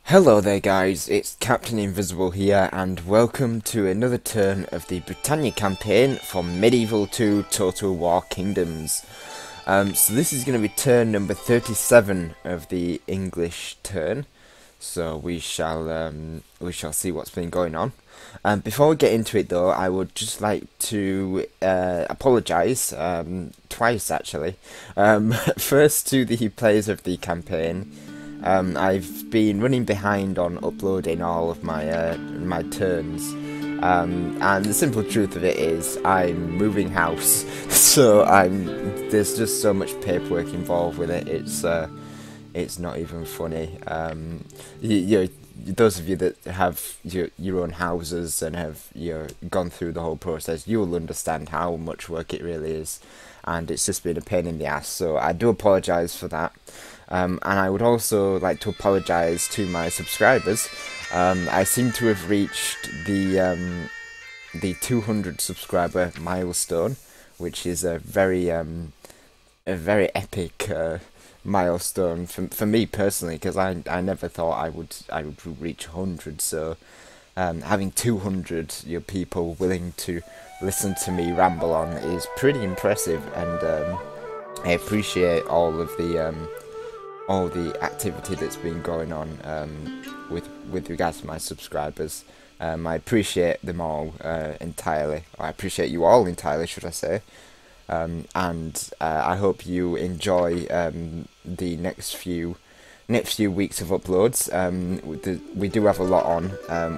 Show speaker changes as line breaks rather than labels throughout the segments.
Hello there guys, it's Captain Invisible here and welcome to another turn of the Britannia campaign for Medieval 2 Total War Kingdoms. So this is going to be turn number 37 of the English turn, so we shall see what's been going on. Before we get into it though, I would just like to apologise, twice actually. First to the players of the campaign. I've been running behind on uploading all of my my turns, and the simple truth of it is I'm moving house, so there's just so much paperwork involved with it. It's not even funny. Those of you that have your own houses and have gone through the whole process, you will understand how much work it really is, and it's just been a pain in the ass. So I do apologise for that. And I would also like to apologise to my subscribers. I seem to have reached the 200 subscriber milestone, which is a very epic milestone for me personally, because I never thought I would reach 100. So having 200 people willing to listen to me ramble on is pretty impressive, and I appreciate all the activity that's been going on with regards to my subscribers. I appreciate them all entirely. I appreciate you all entirely, should I say. And I hope you enjoy the next few weeks of uploads. We do have a lot on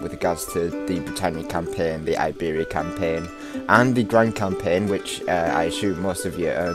with regards to the Britannia campaign, the Iberia campaign, and the Grand campaign, which I assume most of you are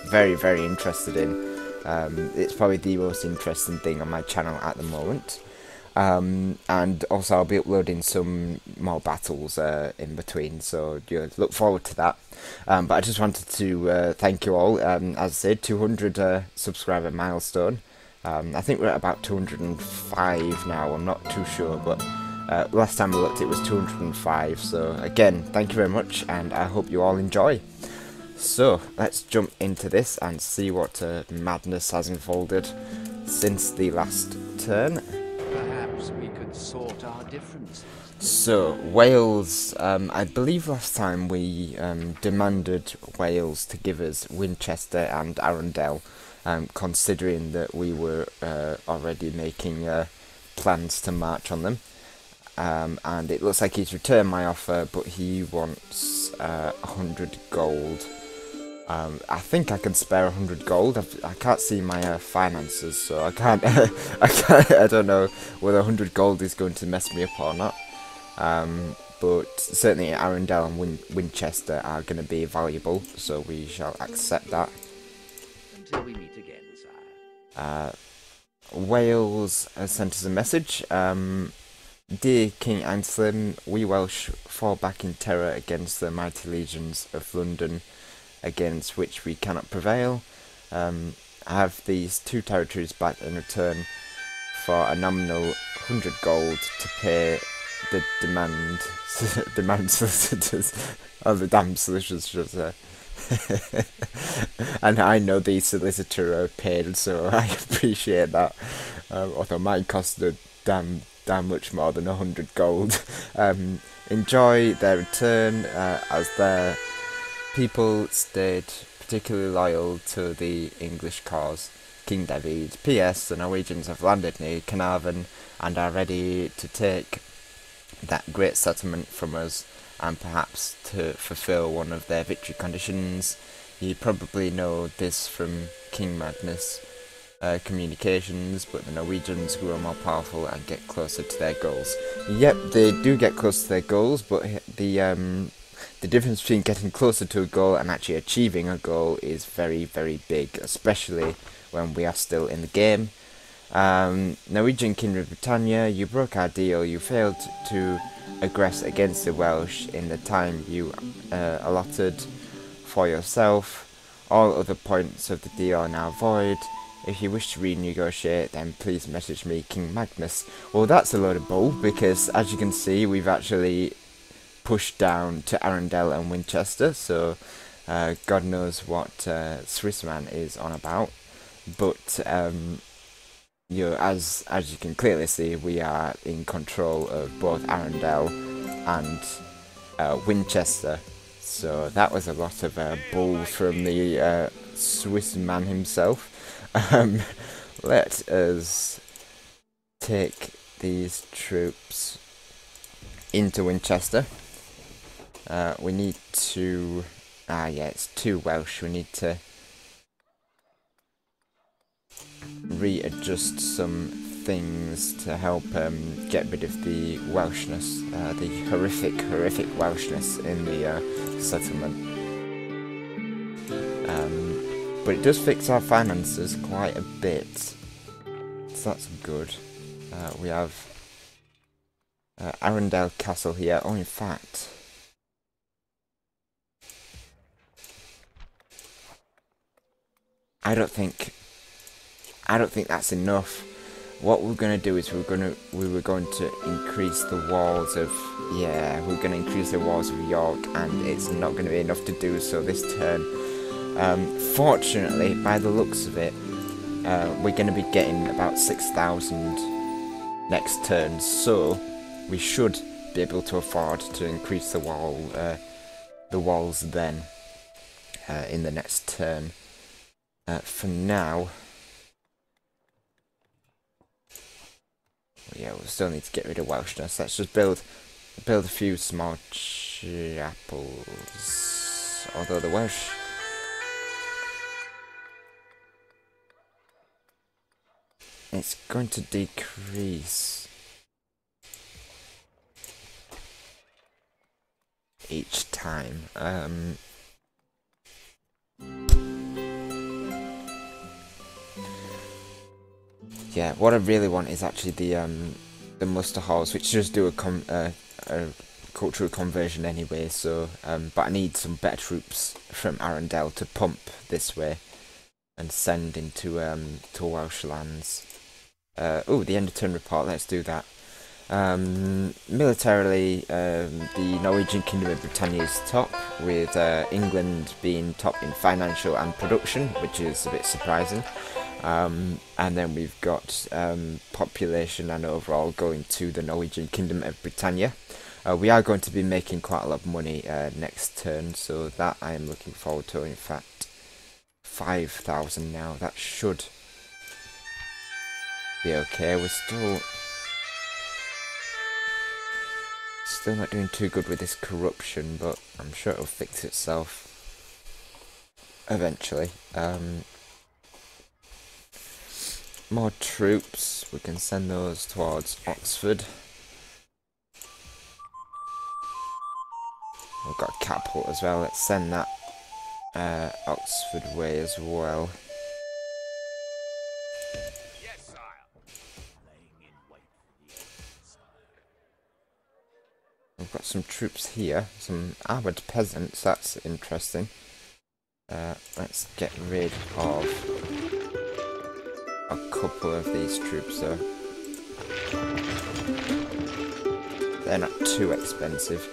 very interested in. It's probably the most interesting thing on my channel at the moment. And also I'll be uploading some more battles in between, so look forward to that. But I just wanted to thank you all. As I said, 200 subscriber milestone. I think we're at about 205 now, I'm not too sure, but last time I looked it was 205, so again, thank you very much, and I hope you all enjoy. So, let's jump into this and see what madness has unfolded since the last turn.
Perhaps we could sort our differences.
So, Wales, I believe last time we demanded Wales to give us Winchester and Arundel, considering that we were already making plans to march on them. And it looks like he's returned my offer, but he wants 100 gold. I think I can spare 100 gold. I can't see my finances, so I can't. I don't know whether 100 gold is going to mess me up or not. But certainly Arundel and Winchester are going to be valuable, so we shall accept that.
Until we meet again, sire.
Wales has sent us a message. Dear King Anselm, we Welsh fall back in terror against the mighty legions of London, against which we cannot prevail. I have these two territories back in return for a nominal 100 gold to pay the demand solicitors, or the damn solicitors, should I say. And I know the solicitor are paid, so I appreciate that. Although mine cost a damn much more than 100 gold. Enjoy their return, as their people stayed particularly loyal to the English cause. King David. P.S. The Norwegians have landed near Carnarvon and are ready to take that great settlement from us, and perhaps to fulfill one of their victory conditions. You probably know this from King Magnus communications, but the Norwegians grow more powerful and get closer to their goals. Yep, they do get close to their goals, but the difference between getting closer to a goal and actually achieving a goal is very big, especially when we are still in the game. Norwegian King of Britannia, you broke our deal. You failed to aggress against the Welsh in the time you allotted for yourself. All other points of the deal are now void. If you wish to renegotiate, then please message me, King Magnus. Well, that's a load of bull, because as you can see, we've actually pushed down to Arundel and Winchester, so God knows what Swissman is on about. But as you can clearly see, we are in control of both Arundel and Winchester. So that was a lot of bull from the Swiss man himself. Let us take these troops into Winchester. We need to... yeah, it's 2 Welsh. We need to readjust some things to help get rid of the Welshness, the horrific Welshness in the settlement. But it does fix our finances quite a bit, so that's good. We have Arundel Castle here. Oh, in fact, I don't think that's enough. What we're going to do is we were going to increase the walls of, yeah, we're going to increase the walls of York, and it's not going to be enough to do so this turn. Fortunately, by the looks of it, we're going to be getting about 6,000 next turn, so we should be able to afford to increase the walls then in the next turn. For now, yeah, we'll still need to get rid of Welshness. Let's just build a few small chapels. Although the Welsh, it's going to decrease each time. Yeah, what I really want is actually the muster halls, which just do a cultural conversion anyway. So, but I need some better troops from Arundel to pump this way and send into to Welsh lands. Oh, the end of turn report. Let's do that. Militarily, the Norwegian Kingdom of Britannia is top, with England being top in financial and production, which is a bit surprising. And then we've got population and overall going to the Norwegian Kingdom of Britannia. We are going to be making quite a lot of money next turn, so that I am looking forward to. In fact, 5,000 now. That should be okay. We're still not doing too good with this corruption, but I'm sure it'll fix itself eventually. More troops, we can send those towards Oxford. We've got a catapult as well, let's send that Oxford way as well.
Yes, sire. Laying in wait for the
We've got some troops here, some armoured peasants, that's interesting. Let's get rid of a couple of these troops though. They're not too expensive.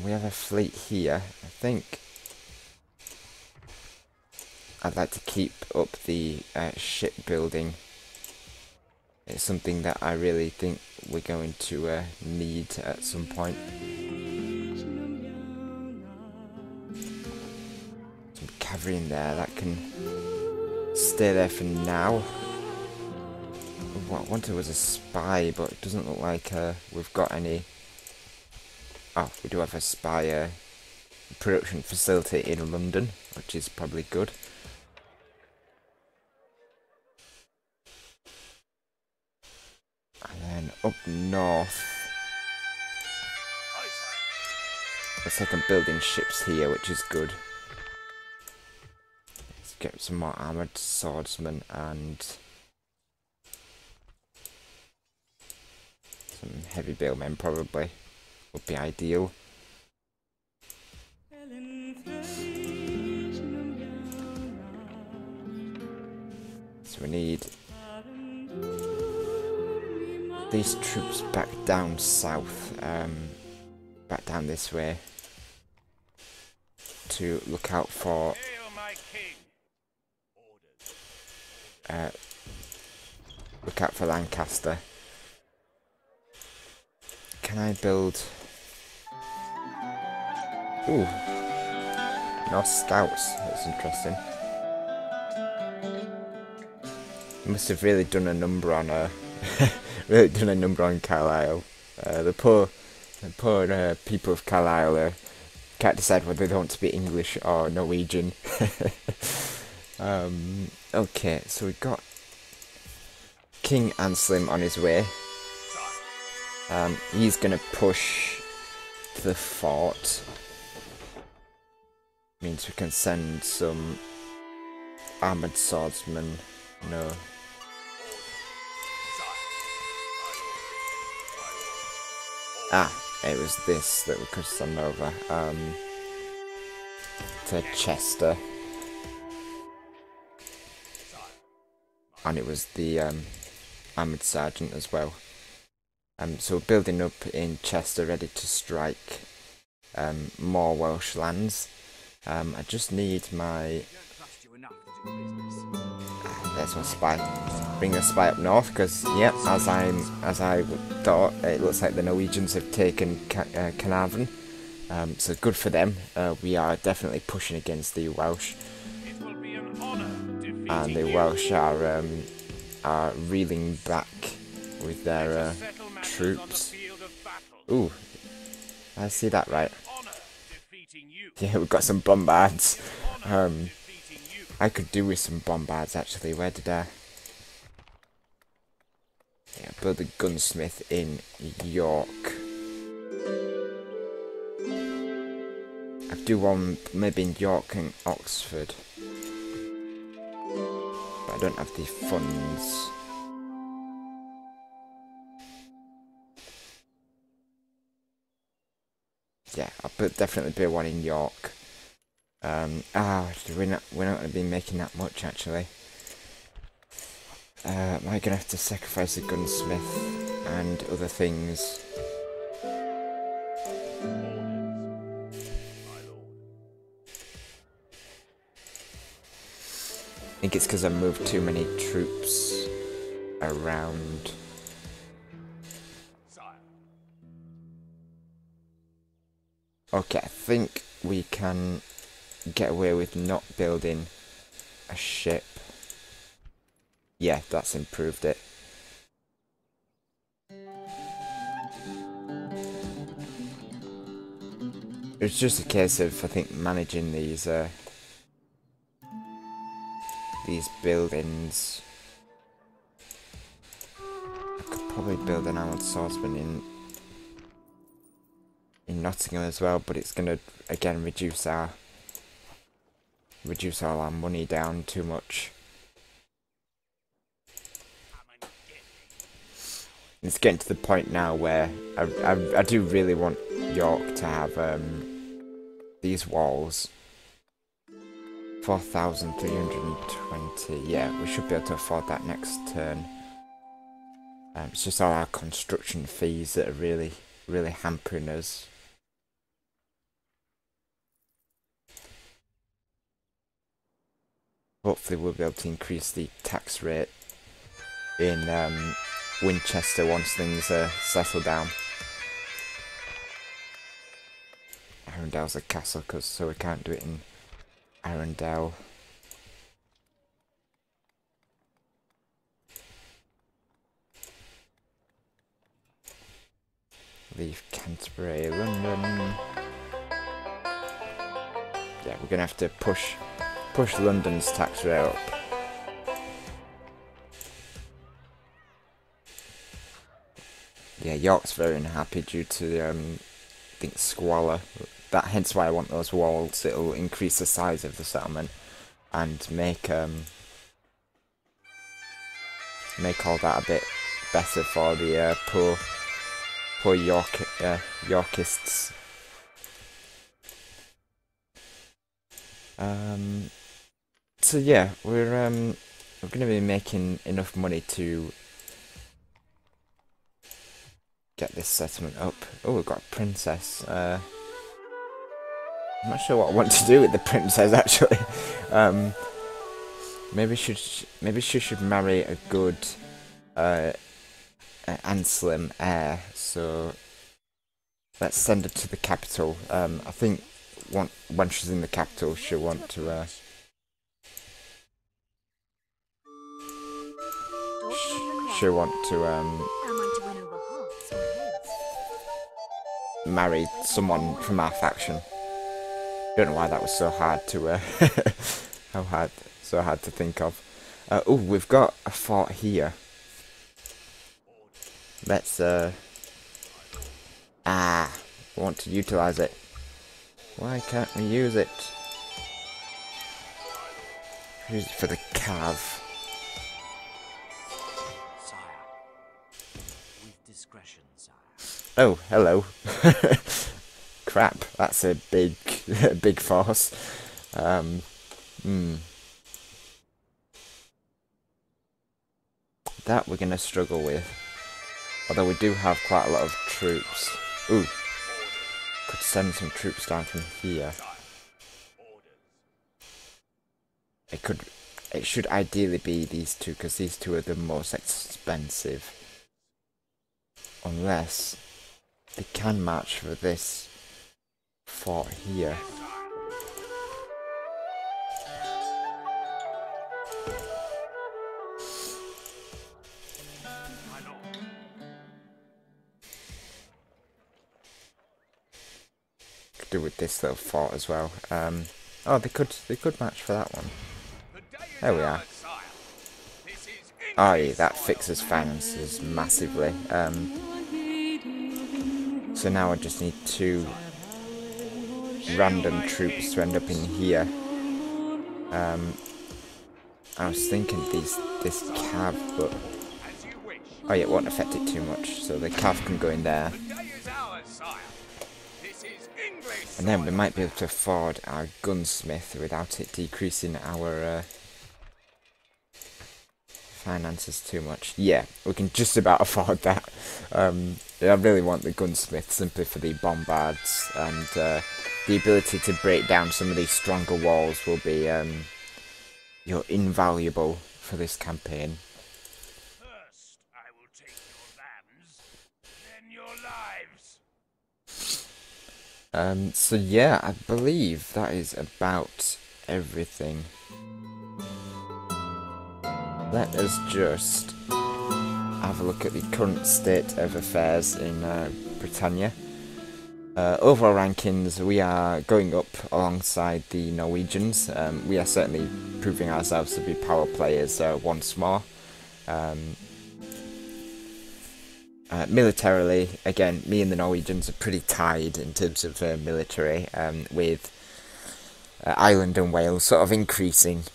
We have a fleet here. I think I'd like to keep up the shipbuilding. It's something that I really think we're going to need at some point. Some cavalry in there, that can stay there for now. What I wanted was a spy, but it doesn't look like we've got any. Oh, we do have a spy production facility in London, which is probably good. And then up north, looks like I'm building ships here, which is good. Let's get some more armoured swordsmen and some heavy balemen probably would be ideal. So we need these troops back down south, back down this way. to look out for Lancaster. Can I build? Ooh, no scouts. That's interesting. Must have really done a number on Carlisle. The poor people of Carlisle can't decide whether they want to be English or Norwegian. Okay, so we've got King Anselm on his way. He's gonna push to the fort. Means we can send some armoured swordsmen. No. Ah, it was this that we could send over. To Chester. And it was the armoured sergeant as well. So we're building up in Chester, ready to strike more Welsh lands. I just need my... There's my spy. Bring a spy up north, because yep, as I thought, it looks like the Norwegians have taken Carnarvon. So good for them. We are definitely pushing against the Welsh, and the Welsh are reeling back with their troops. Ooh, I see that right. Yeah, we've got some bombards. I could do with some bombards actually. Where did I? Yeah, build a gunsmith in York. I could do one maybe in York and Oxford, but I don't have the funds. Yeah, I'll definitely build one in York. We're not going to be making that much actually. Am I going to have to sacrifice a gunsmith and other things? I think it's because I moved too many troops around. Okay, I think we can get away with not building a ship. Yeah, that's improved it. It's just a case of, I think, managing these buildings. I could probably build an armoured swordsman in Nottingham as well, but it's gonna again reduce all our money down too much. It's getting to the point now where I do really want York to have these walls. 4,320. Yeah, we should be able to afford that next turn. It's just all our construction fees that are really hampering us. Hopefully we'll be able to increase the tax rate in Winchester once things settle down. Arundel's a castle, so we can't do it in Arundel. Leave Canterbury, London. Yeah, we're gonna have to push London's tax rate up. Yeah, York's very unhappy due to I think squalor. Hence why I want those walls. It'll increase the size of the settlement and make all that a bit better for the poor Yorkists. So yeah, we're going to be making enough money to get this settlement up. Oh, we've got a princess. I'm not sure what I want to do with the princess actually. Maybe she should marry a good Anselm heir. So let's send her to the capital. I think when she's in the capital, she'll want to. She'll want to marry someone from our faction. Don't know why that was so hard to so hard to think of. Oh, we've got a fort here. Let's want to utilize it. Why can't we use it? Use it for the cav.
Sire. With discretion, sire.
Oh, hello. Crap, that's a big big force. That we're gonna struggle with. Although we do have quite a lot of troops. Ooh. Could send some troops down from here. It should ideally be these two, because these two are the most expensive. Unless they can march for this fort here. Could do with this little fort as well. Oh, they could match for that one. There we are. Oh yeah, that fixes finances massively. So now I just need 2 random troops to end up in here. I was thinking this cav, but oh yeah, it won't affect it too much. So the cav can go in there, and then we might be able to afford our gunsmith without it decreasing our finances too much. Yeah, we can just about afford that. I really want the gunsmith simply for the bombards, and the ability to break down some of these stronger walls will be invaluable for this campaign.
First, I will take your lambs, then your lives.
So yeah, I believe that is about everything. Let us just have a look at the current state of affairs in Britannia. Overall rankings, we are going up alongside the Norwegians. We are certainly proving ourselves to be power players once more. Militarily, again, me and the Norwegians are pretty tied in terms of military, with Ireland and Wales sort of increasing.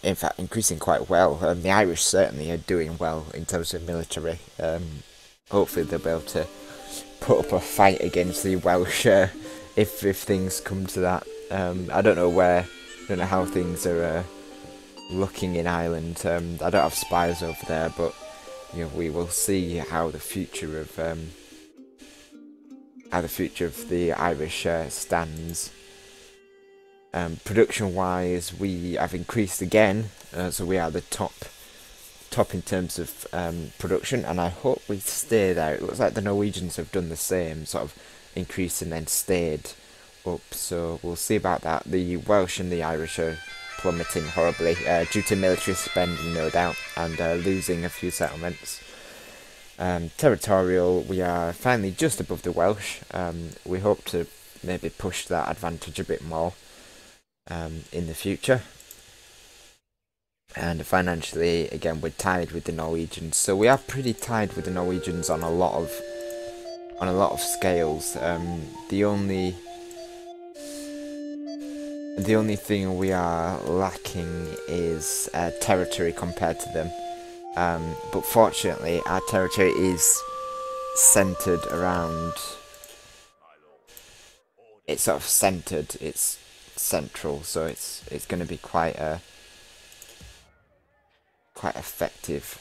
In fact, increasing quite well. The Irish certainly are doing well in terms of military. Hopefully they'll be able to put up a fight against the Welsh if things come to that. I don't know how things are looking in Ireland. I don't have spies over there, but we will see how the future of the Irish stands. Production-wise, we have increased again, so we are the top in terms of production, and I hope we stay there. It looks like the Norwegians have done the same, sort of increased and then stayed up, so we'll see about that. The Welsh and the Irish are plummeting horribly due to military spending, no doubt, and losing a few settlements. Territorial, we are finally just above the Welsh. We hope to maybe push that advantage a bit more in the future. And financially, again, we're tied with the Norwegians, so we are pretty tied with the Norwegians on a lot of scales. The only thing we are lacking is territory compared to them. But fortunately, our territory is centered around. It's sort of centered. It's central, so it's going to be quite effective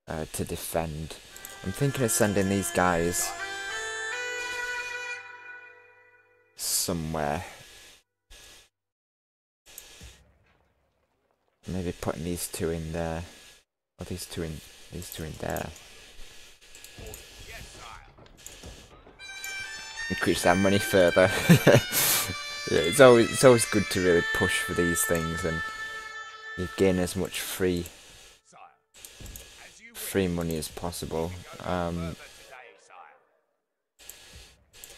to defend. I'm thinking of sending these guys somewhere. Maybe putting these two in there. Or these two in there. Increase our money further. Yeah, it's always good to really push for these things, and you gain as much free money as possible.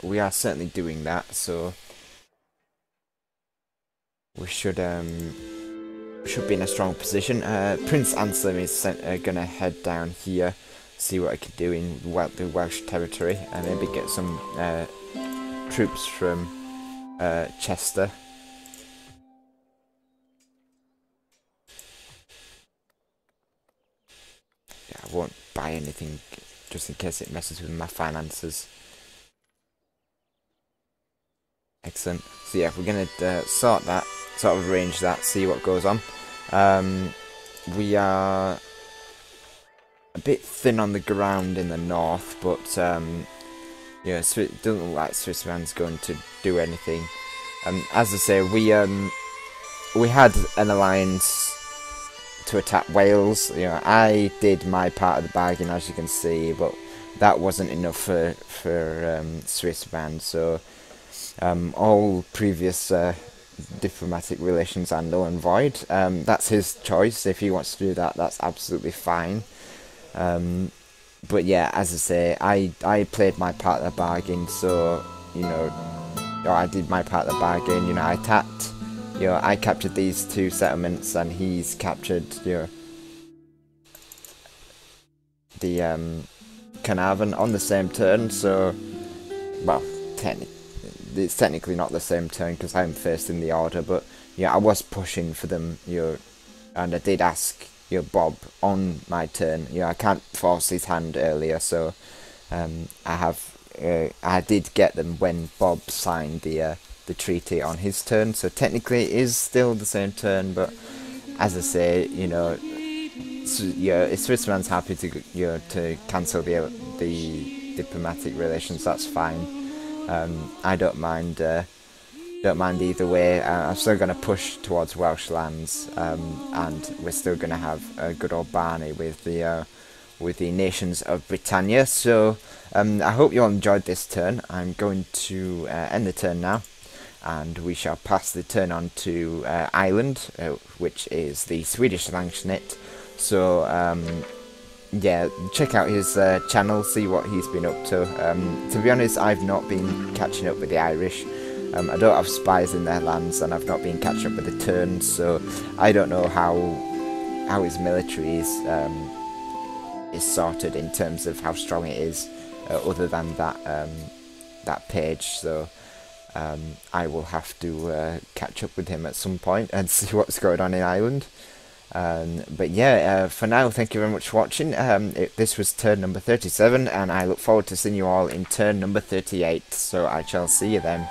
We are certainly doing that, so we should be in a strong position. Prince Anselm is gonna head down here, see what I can do in the Welsh territory, and maybe get some troops from Chester. Yeah, I won't buy anything just in case it messes with my finances. Excellent. So yeah, we're gonna sort of arrange that, see what goes on. We are a bit thin on the ground in the north, but yeah, it doesn't look like Switzerland's going to do anything. As I say, we had an alliance to attack Wales. You know, I did my part of the bargain, as you can see, but that wasn't enough for Switzerland. So all previous diplomatic relations are null and void. That's his choice. If he wants to do that, that's absolutely fine. But yeah, as I say, I played my part of the bargain, so, you know, I did my part of the bargain, you know, I attacked, you know, I captured these two settlements, and he's captured, you know, the Carnarvon on the same turn, so, well, it's technically not the same turn, because I'm first in the order, but, yeah, I was pushing for them, you know, and I did ask, you know, Bob on my turn. You know, I can't force his hand earlier, so I did get them when Bob signed the treaty on his turn. So technically, it is still the same turn. But as I say, you know, if Switzerland's happy to to cancel the diplomatic relations, that's fine. I don't mind. Don't mind either way. I'm still going to push towards Welsh lands, and we're still going to have a good old Barney with the nations of Britannia. So I hope you all enjoyed this turn. I'm going to end the turn now, and we shall pass the turn on to Ireland, which is the SwedishLandsKnekt. So yeah, check out his channel, see what he's been up to. To be honest, I've not been catching up with the Irish. I don't have spies in their lands, and I've not been catching up with the turns, so I don't know how his military is sorted in terms of how strong it is, other than that page. So I will have to catch up with him at some point and see what's going on in Ireland. But yeah, for now, thank you very much for watching. This was turn number 37, and I look forward to seeing you all in turn number 38. So I shall see you then.